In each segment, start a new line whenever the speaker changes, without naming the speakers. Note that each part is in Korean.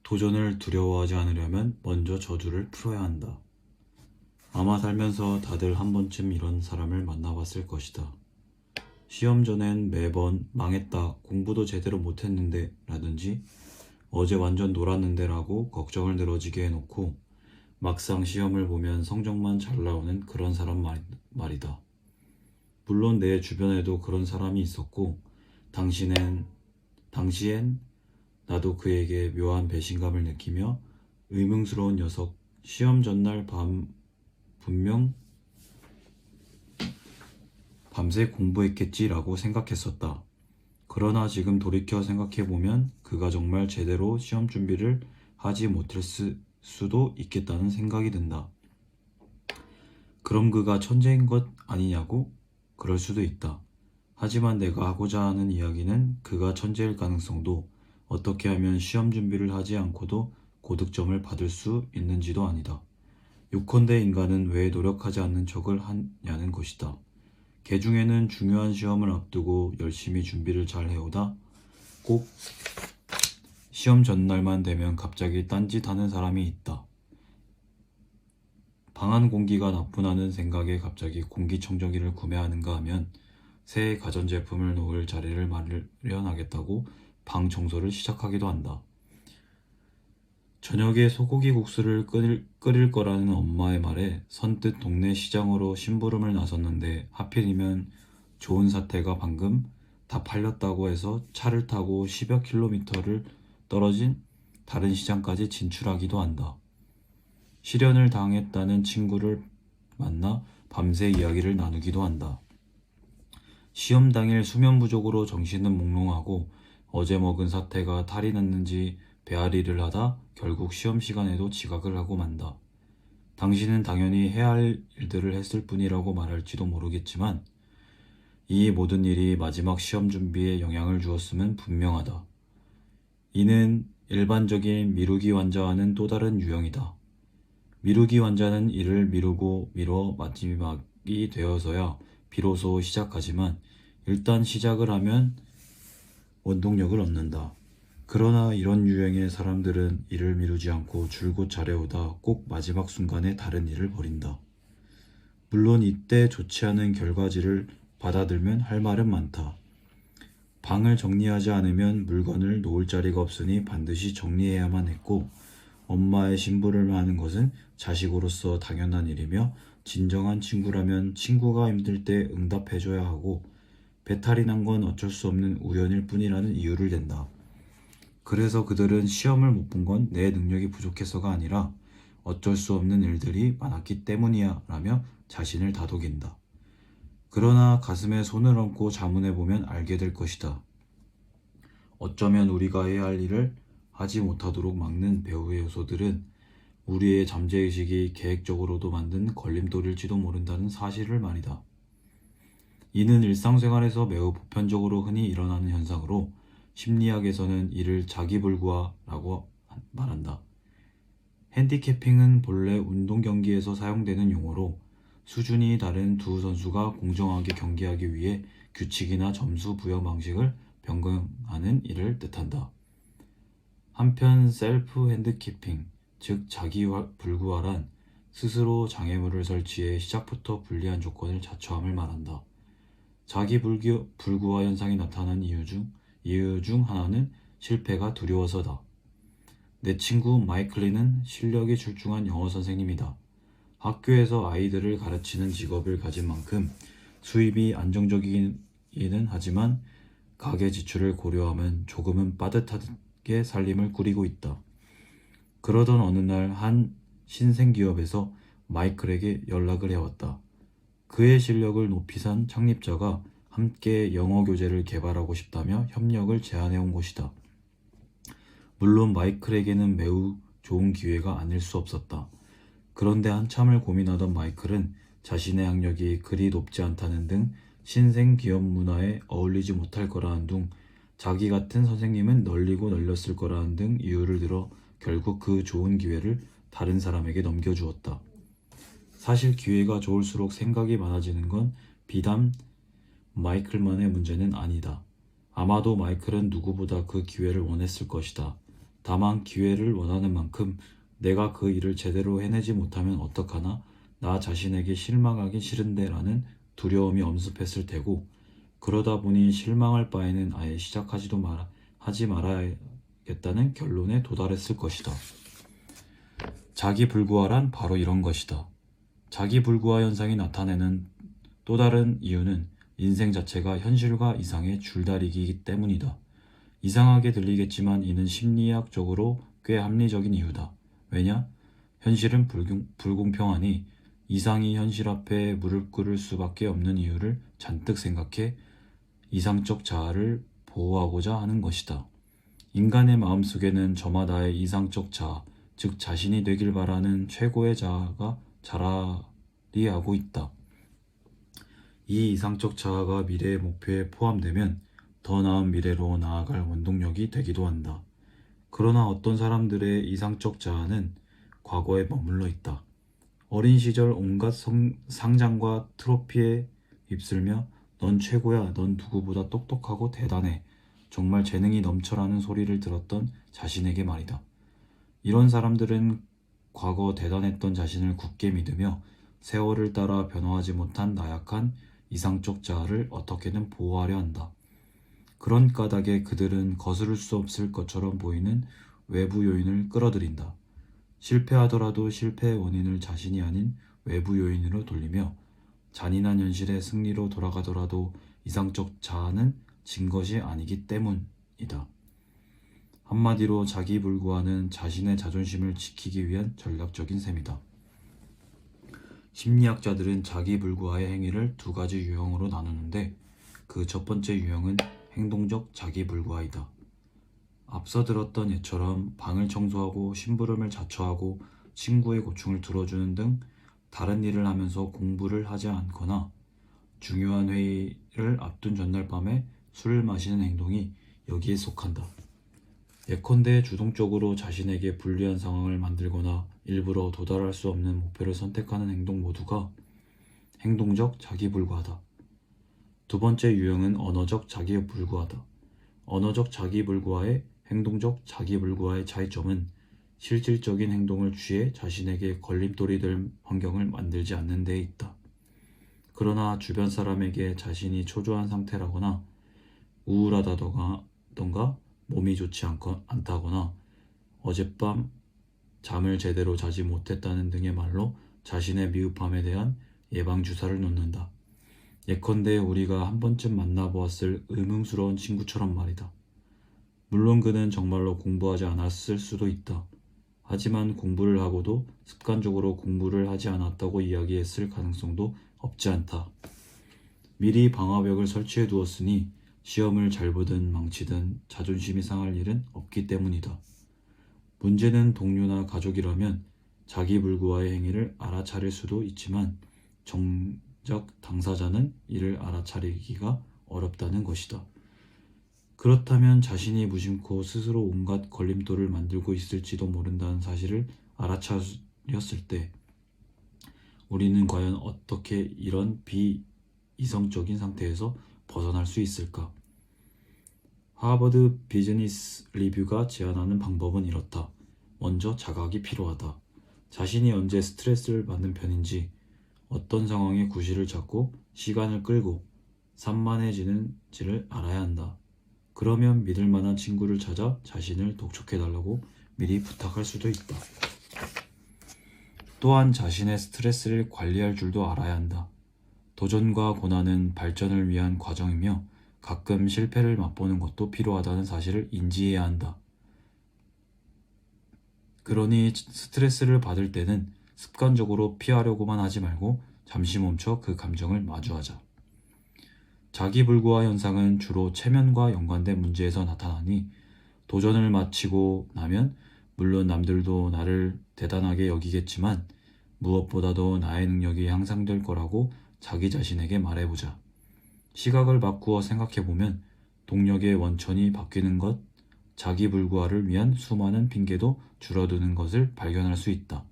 도전을 두려워하지 않으려면 먼저 저주를 풀어야 한다. 아마 살면서 다들 한 번쯤 이런 사람을 만나봤을 것이다. 시험 전엔 매번 망했다, 공부도 제대로 못했는데 라든지 어제 완전 놀았는데 라고 걱정을 늘어지게 해놓고 막상 시험을 보면 성적만 잘 나오는 그런 사람 말이다. 물론 내 주변에도 그런 사람이 있었고 당시엔 나도 그에게 묘한 배신감을 느끼며 의문스러운 녀석, 시험 전날 분명 밤새 공부했겠지라고 생각했었다. 그러나 지금 돌이켜 생각해보면 그가 정말 제대로 시험 준비를 하지 못했을 수도 있겠다는 생각이 든다. 그럼 그가 천재인 것 아니냐고? 그럴 수도 있다. 하지만 내가 하고자 하는 이야기는 그가 천재일 가능성도 어떻게 하면 시험 준비를 하지 않고도 고득점을 받을 수 있는지도 아니다. 요컨대 인간은 왜 노력하지 않는 척을 하냐는 것이다. 개중에는 중요한 시험을 앞두고 열심히 준비를 잘 해오다 꼭 시험 전날만 되면 갑자기 딴짓하는 사람이 있다. 방 안 공기가 나쁘다는 생각에 갑자기 공기청정기를 구매하는가 하면 새 가전제품을 놓을 자리를 마련하겠다고 방 청소를 시작하기도 한다. 저녁에 소고기 국수를 끓일 거라는 엄마의 말에 선뜻 동네 시장으로 심부름을 나섰는데 하필이면 좋은 사태가 방금 다 팔렸다고 해서 차를 타고 10여 킬로미터를 떨어진 다른 시장까지 진출하기도 한다. 실연을 당했다는 친구를 만나 밤새 이야기를 나누기도 한다. 시험 당일 수면 부족으로 정신은 몽롱하고 어제 먹은 사태가 탈이 났는지 배앓이를 하다 결국 시험 시간에도 지각을 하고 만다. 당신은 당연히 해야 할 일들을 했을 뿐이라고 말할지도 모르겠지만 이 모든 일이 마지막 시험 준비에 영향을 주었음은 분명하다. 이는 일반적인 미루기 환자와는 또 다른 유형이다. 미루기 환자는 일을 미루고 미뤄 마지막이 되어서야 비로소 시작하지만 일단 시작을 하면 원동력을 얻는다. 그러나 이런 유형의 사람들은 일을 미루지 않고 줄곧 잘해오다 꼭 마지막 순간에 다른 일을 벌인다. 물론 이때 좋지 않은 결과지를 받아들면 할 말은 많다. 방을 정리하지 않으면 물건을 놓을 자리가 없으니 반드시 정리해야만 했고 엄마의 심부름을 하는 것은 자식으로서 당연한 일이며 진정한 친구라면 친구가 힘들 때 응답해줘야 하고 배탈이 난 건 어쩔 수 없는 우연일 뿐이라는 이유를 댄다. 그래서 그들은 시험을 못 본 건 내 능력이 부족해서가 아니라 어쩔 수 없는 일들이 많았기 때문이야 라며 자신을 다독인다. 그러나 가슴에 손을 얹고 자문해보면 알게 될 것이다. 어쩌면 우리가 해야 할 일을 하지 못하도록 막는 배후의 요소들은 우리의 잠재의식이 계획적으로도 만든 걸림돌일지도 모른다는 사실을 말이다. 이는 일상생활에서 매우 보편적으로 흔히 일어나는 현상으로 심리학에서는 이를 자기불구화라고 말한다. 핸디캐핑은 본래 운동 경기에서 사용되는 용어로 수준이 다른 두 선수가 공정하게 경기하기 위해 규칙이나 점수 부여 방식을 변경하는 일을 뜻한다. 한편 셀프 핸드키핑, 즉 자기불구화란 스스로 장애물을 설치해 시작부터 불리한 조건을 자처함을 말한다. 자기불구화 현상이 나타난 이유 중 하나는 실패가 두려워서다. 내 친구 마이클리는 실력이 출중한 영어 선생님이다. 학교에서 아이들을 가르치는 직업을 가진 만큼 수입이 안정적이기는 하지만 가계 지출을 고려하면 조금은 빠듯하게 살림을 꾸리고 있다. 그러던 어느 날 한 신생기업에서 마이클에게 연락을 해왔다. 그의 실력을 높이 산 창립자가 함께 영어 교재를 개발하고 싶다며 협력을 제안해온 것이다. 물론 마이클에게는 매우 좋은 기회가 아닐 수 없었다. 그런데 한참을 고민하던 마이클은 자신의 학력이 그리 높지 않다는 등 신생 기업 문화에 어울리지 못할 거라는 둥 자기 같은 선생님은 널리고 널렸을 거라는 등 이유를 들어 결국 그 좋은 기회를 다른 사람에게 넘겨주었다. 사실 기회가 좋을수록 생각이 많아지는 건 비단 마이클만의 문제는 아니다. 아마도 마이클은 누구보다 그 기회를 원했을 것이다. 다만 기회를 원하는 만큼 내가 그 일을 제대로 해내지 못하면 어떡하나 나 자신에게 실망하기 싫은데 라는 두려움이 엄습했을 테고 그러다 보니 실망할 바에는 아예 하지 말아야겠다는 결론에 도달했을 것이다. 자기불구화란 바로 이런 것이다. 자기불구화 현상이 나타내는 또 다른 이유는 인생 자체가 현실과 이상의 줄다리기이기 때문이다. 이상하게 들리겠지만 이는 심리학적으로 꽤 합리적인 이유다. 왜냐? 현실은 불공평하니 이상이 현실 앞에 무릎 꿇을 수밖에 없는 이유를 잔뜩 생각해 이상적 자아를 보호하고자 하는 것이다. 인간의 마음속에는 저마다의 이상적 자아, 즉 자신이 되길 바라는 최고의 자아가 자라리하고 있다. 이 이상적 자아가 미래의 목표에 포함되면 더 나은 미래로 나아갈 원동력이 되기도 한다. 그러나 어떤 사람들의 이상적 자아는 과거에 머물러 있다. 어린 시절 온갖 상장과 트로피에 휩쓸며 넌 최고야, 넌 누구보다 똑똑하고 대단해, 정말 재능이 넘쳐라는 소리를 들었던 자신에게 말이다. 이런 사람들은 과거 대단했던 자신을 굳게 믿으며 세월을 따라 변화하지 못한 나약한 이상적 자아를 어떻게든 보호하려 한다. 그런 까닭에 그들은 거스를 수 없을 것처럼 보이는 외부 요인을 끌어들인다. 실패하더라도 실패의 원인을 자신이 아닌 외부 요인으로 돌리며 잔인한 현실의 승리로 돌아가더라도 이상적 자아는 진 것이 아니기 때문이다. 한마디로 자기불구화는 자신의 자존심을 지키기 위한 전략적인 셈이다. 심리학자들은 자기불구화의 행위를 두 가지 유형으로 나누는데 그 첫 번째 유형은 행동적 자기불구화이다. 앞서 들었던 예처럼 방을 청소하고 심부름을 자처하고 친구의 고충을 들어주는 등 다른 일을 하면서 공부를 하지 않거나 중요한 회의를 앞둔 전날 밤에 술을 마시는 행동이 여기에 속한다. 예컨대 주동적으로 자신에게 불리한 상황을 만들거나 일부러 도달할 수 없는 목표를 선택하는 행동 모두가 행동적 자기불구화다. 두 번째 유형은 언어적 자기불구화다. 언어적 자기불구화의 행동적 자기불구화의 차이점은 실질적인 행동을 취해 자신에게 걸림돌이 될 환경을 만들지 않는 데 있다. 그러나 주변 사람에게 자신이 초조한 상태라거나 우울하다던가 몸이 좋지 않다거나 어젯밤 잠을 제대로 자지 못했다는 등의 말로 자신의 미흡함에 대한 예방주사를 놓는다. 예컨대 우리가 한 번쯤 만나보았을 의문스러운 친구처럼 말이다. 물론 그는 정말로 공부하지 않았을 수도 있다. 하지만 공부를 하고도 습관적으로 공부를 하지 않았다고 이야기했을 가능성도 없지 않다. 미리 방화벽을 설치해 두었으니 시험을 잘 보든 망치든 자존심이 상할 일은 없기 때문이다. 문제는 동료나 가족이라면 자기불구화의 행위를 알아차릴 수도 있지만 정작 당사자는 이를 알아차리기가 어렵다는 것이다. 그렇다면 자신이 무심코 스스로 온갖 걸림돌을 만들고 있을지도 모른다는 사실을 알아차렸을 때 우리는 과연 어떻게 이런 비이성적인 상태에서 벗어날 수 있을까? 하버드 비즈니스 리뷰가 제안하는 방법은 이렇다. 먼저 자각이 필요하다. 자신이 언제 스트레스를 받는 편인지, 어떤 상황에 구실을 찾고 시간을 끌고 산만해지는지를 알아야 한다. 그러면 믿을 만한 친구를 찾아 자신을 독촉해달라고 미리 부탁할 수도 있다. 또한 자신의 스트레스를 관리할 줄도 알아야 한다. 도전과 고난은 발전을 위한 과정이며 가끔 실패를 맛보는 것도 필요하다는 사실을 인지해야 한다. 그러니 스트레스를 받을 때는 습관적으로 피하려고만 하지 말고 잠시 멈춰 그 감정을 마주하자. 자기불구화 현상은 주로 체면과 연관된 문제에서 나타나니 도전을 마치고 나면 물론 남들도 나를 대단하게 여기겠지만 무엇보다도 나의 능력이 향상될 거라고 자기 자신에게 말해보자. 시각을 바꾸어 생각해보면 동력의 원천이 바뀌는 것, 자기불구화를 위한 수많은 핑계도 줄어드는 것을 발견할 수 있다.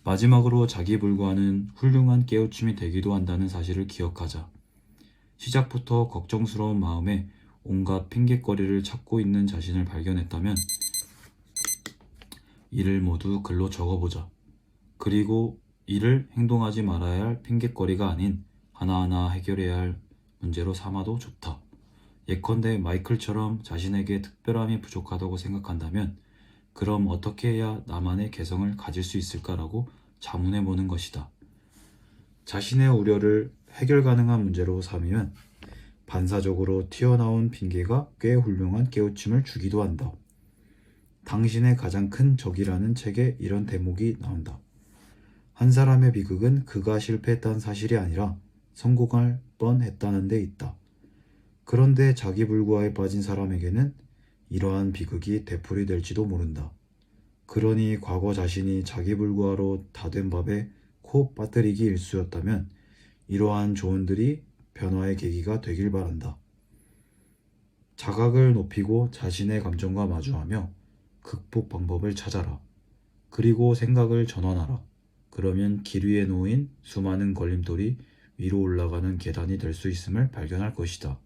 마지막으로 자기불구화는 훌륭한 깨우침이 되기도 한다는 사실을 기억하자. 시작부터 걱정스러운 마음에 온갖 핑곗거리를 찾고 있는 자신을 발견했다면 이를 모두 글로 적어보자. 그리고 이를 행동하지 말아야 할 핑곗거리가 아닌 하나하나 해결해야 할 문제로 삼아도 좋다. 예컨대 마이클처럼 자신에게 특별함이 부족하다고 생각한다면 그럼 어떻게 해야 나만의 개성을 가질 수 있을까라고 자문해보는 것이다. 자신의 우려를 해결 가능한 문제로 삼으면 반사적으로 튀어나온 핑계가 꽤 훌륭한 깨우침을 주기도 한다. 당신의 가장 큰 적이라는 책에 이런 대목이 나온다. 한 사람의 비극은 그가 실패했다는 사실이 아니라 성공할 뻔했다는 데 있다. 그런데 자기불구화에 빠진 사람에게는 이러한 비극이 되풀이될지도 모른다. 그러니 과거 자신이 자기불구화로 다 된 밥에 코 빠뜨리기 일쑤였다면 이러한 조언들이 변화의 계기가 되길 바란다. 자각을 높이고 자신의 감정과 마주하며 극복 방법을 찾아라. 그리고 생각을 전환하라. 그러면 길 위에 놓인 수많은 걸림돌이 위로 올라가는 계단이 될 수 있음을 발견할 것이다.